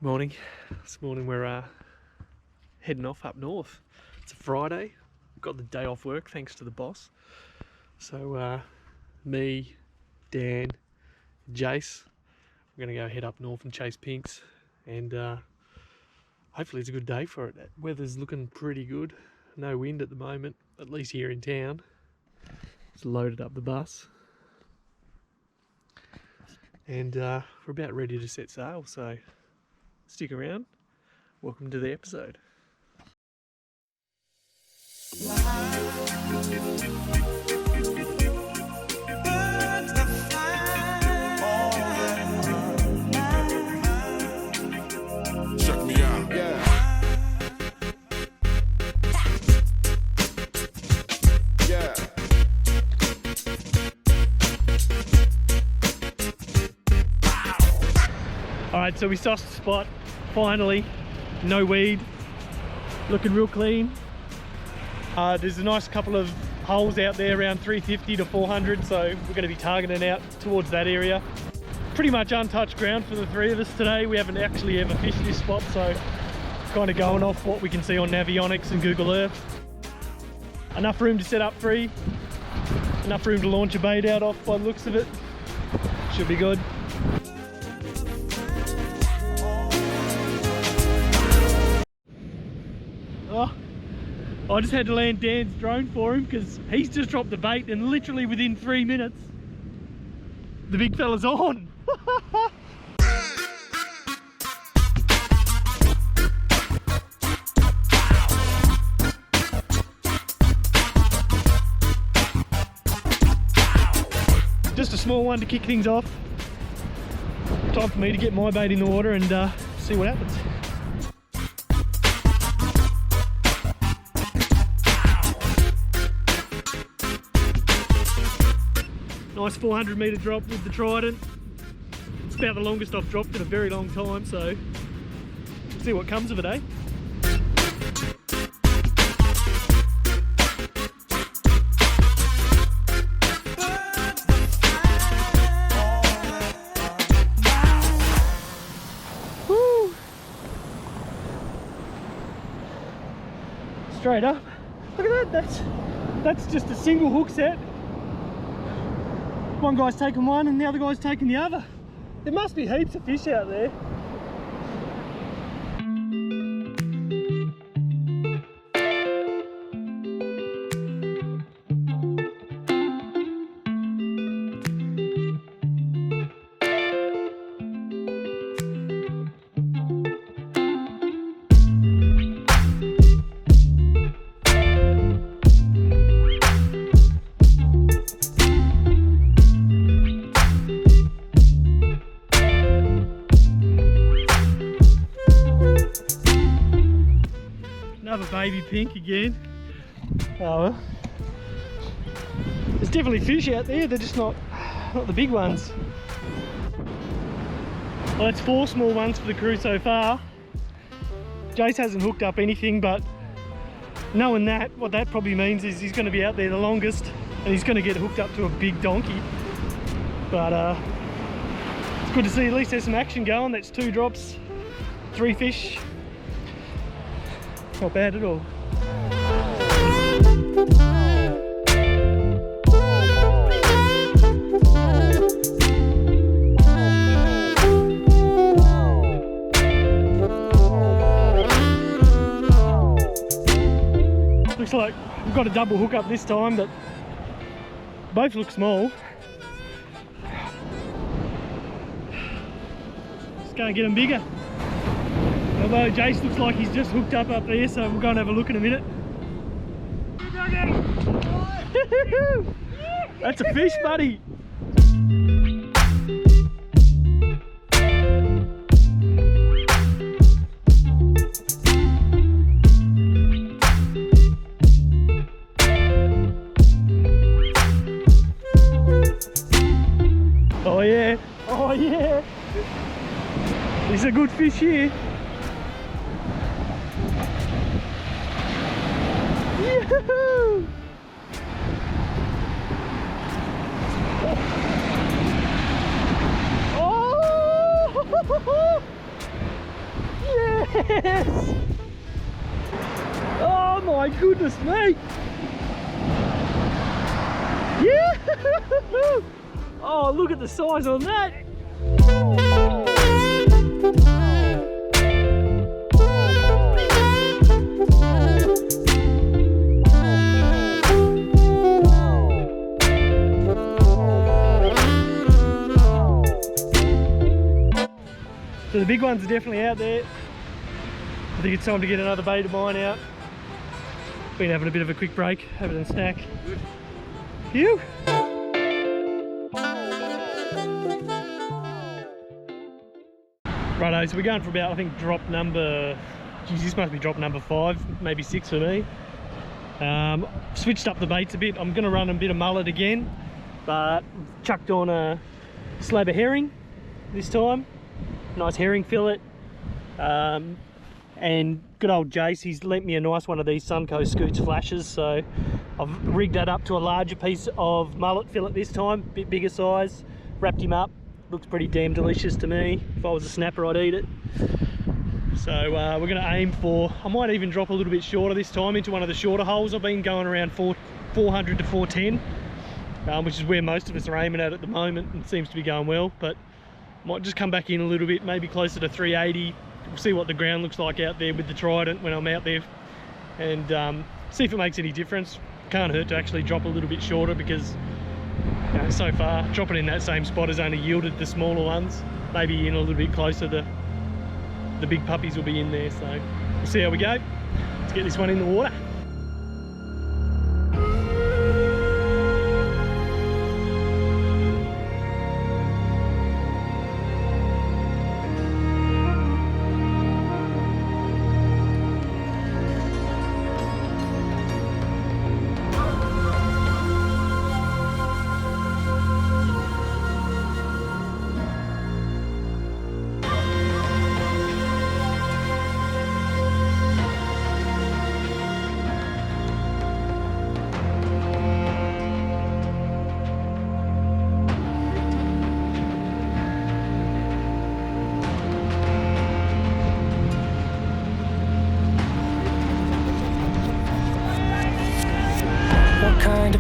Morning. This morning we're heading off up north. It's a Friday. We've got the day off work thanks to the boss. So me, Dan, Jace, we're going to go head up north and chase pinks, and hopefully it's a good day for it. Weather's looking pretty good. No wind at the moment, at least here in town. Just loaded up the bus. And we're about ready to set sail, so stick around. Welcome to the episode. Check me out. Yeah. Yeah. Alright, so we sussed the spot, finally. No weed, looking real clean. There's a nice couple of holes out there around 350 to 400, so we're going to be targeting out towards that area. Pretty much untouched ground for the three of us today. We haven't actually ever fished this spot, so kind of going off what we can see on Navionics and Google Earth. Enough room to set up three, enough room to launch a bait out off by the looks of it. Should be good. Oh, I just had to land Dan's drone for him because he's just dropped the bait, and literally within 3 minutes the big fella's on. Just a small one to kick things off. Time for me to get my bait in the water and see what happens. Nice 400 metre drop with the Trident. It's about the longest I've dropped in a very long time, so we'll see what comes of it, eh? Woo! Straight up. Look at that, that's just a single hook set. One guy's taking one and the other guy's taking the other. There must be heaps of fish out there. Another baby pink again. Oh well. There's definitely fish out there, they're just not the big ones. Well, that's 4 small ones for the crew so far. Jace hasn't hooked up anything, but knowing that, what that probably means is he's going to be out there the longest and he's going to get hooked up to a big donkey. But it's good to see at least there's some action going. That's 2 drops, 3 fish. Not bad at all. Looks like we've got a double hook up this time, but both look small. Just go and get them bigger. Although Jace looks like he's just hooked up there, so we'll go and have a look in a minute. That's a fish, buddy. Oh yeah, oh yeah. There's a good fish here. Yoo-hoo! Oh! Yes! Oh my goodness me! Yeah! Oh, look at the size on that! So the big ones are definitely out there. I think it's time to get another bait of mine out. Been having a bit of a quick break, having a snack. Good. Phew! Righto, so we're going for about, I think, drop number, geez, this must be drop number 5, maybe 6 for me. Switched up the baits a bit. I'm going to run a bit of mullet again, but chucked on a slab of herring this time. Nice herring fillet. And good old Jace, he's lent me a nice one of these Suncoast Scoots flashes, so I've rigged that up to a larger piece of mullet fillet this time, bit bigger size, wrapped him up. Looks pretty damn delicious to me. If I was a snapper, I'd eat it. So we're going to aim for, I might even drop a little bit shorter this time into one of the shorter holes. I've been going around 400 to 410, which is where most of us are aiming at the moment, and seems to be going well, but might just come back in a little bit, maybe closer to 380. We'll see what the ground looks like out there with the Trident when I'm out there, and see if it makes any difference. Can't hurt to actually drop a little bit shorter, because you know, so far dropping in that same spot has only yielded the smaller ones. Maybe in a little bit closer, the big puppies will be in there, so we'll see how we go. Let's get this one in the water.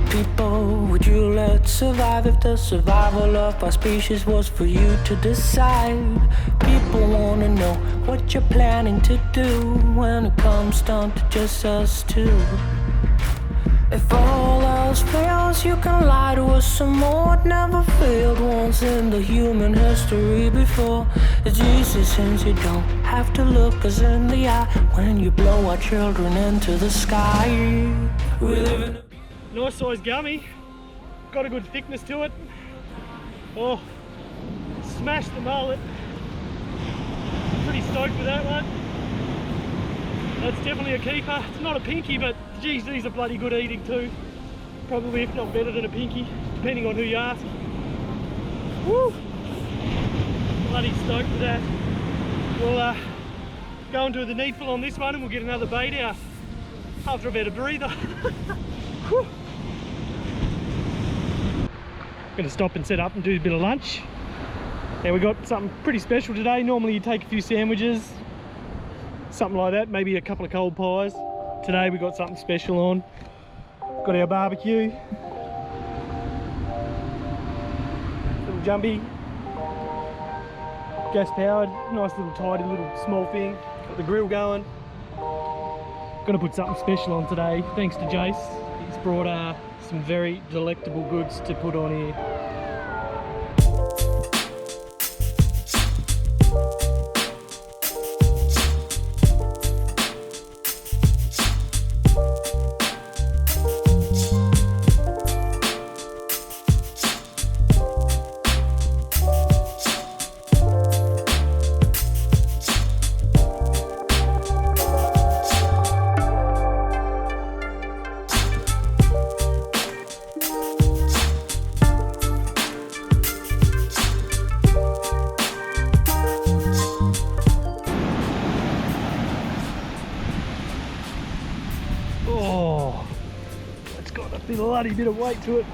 People would you let survive if the survival of our species was for you to decide? People wanna know what you're planning to do when it comes down to just us two. If all else fails, you can lie to us some more. It never failed once in the human history before. It's easy since you don't have to look us in the eye when you blow our children into the sky. We live in a nice size gummy, got a good thickness to it. Oh, smashed the mullet. Pretty stoked with that one. That's definitely a keeper. It's not a pinky, but geez, these are bloody good eating too. Probably, if not better than a pinky, depending on who you ask. Woo! Bloody stoked with that. We'll go into the needful on this one, and we'll get another bait out after a bit of breather. Whew. Gonna stop and set up and do a bit of lunch. Now we got something pretty special today. Normally you take a few sandwiches, something like that, maybe a couple of cold pies. Today we got something special on. Got our barbecue, little jumpy, gas powered, nice little tidy little small thing. Got the grill going. Gonna put something special on today, thanks to Jace. He's brought some very delectable goods to put on here. Oh, it's got a bloody bit of weight to it.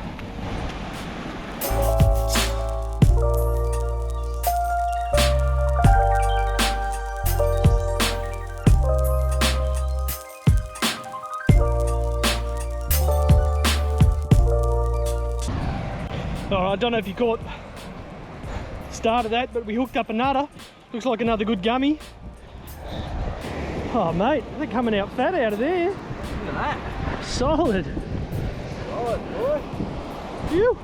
I don't know if you caught the start of that, but we hooked up another. Looks like another good gummy. Oh mate, they're coming out fat out of there. Look at that. Solid. Solid, boy. Phew.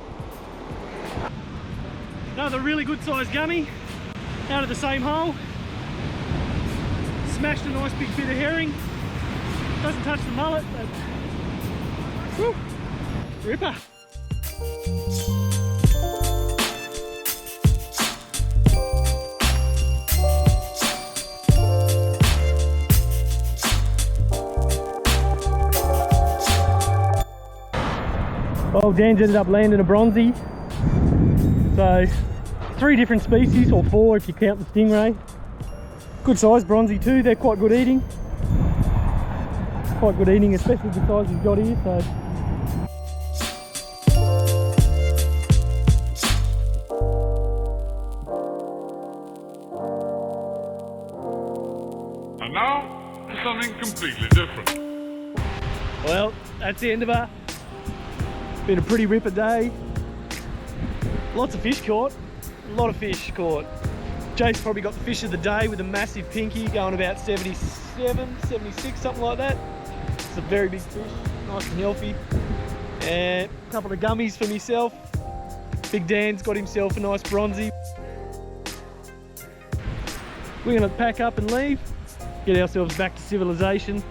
Another really good sized gummy out of the same hole. Smashed a nice big bit of herring. Doesn't touch the mullet, but whew, ripper. Well, Dan's ended up landing a bronzy. So 3 different species, or 4 if you count the stingray. Good size bronzy too, they're quite good eating. Quite good eating, especially the size he's got here, so. And now, for something completely different. Well, that's the end of her. Been a pretty ripper day. Lots of fish caught. A lot of fish caught. Jake's probably got the fish of the day with a massive pinky going about 77, 76, something like that. It's a very big fish, nice and healthy. And a couple of gummies for myself. Big Dan's got himself a nice bronzy. We're gonna pack up and leave, get ourselves back to civilization.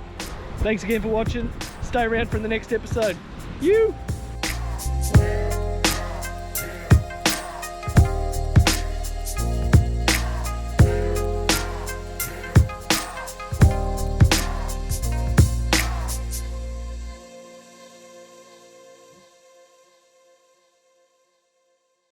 Thanks again for watching. Stay around for the next episode. You!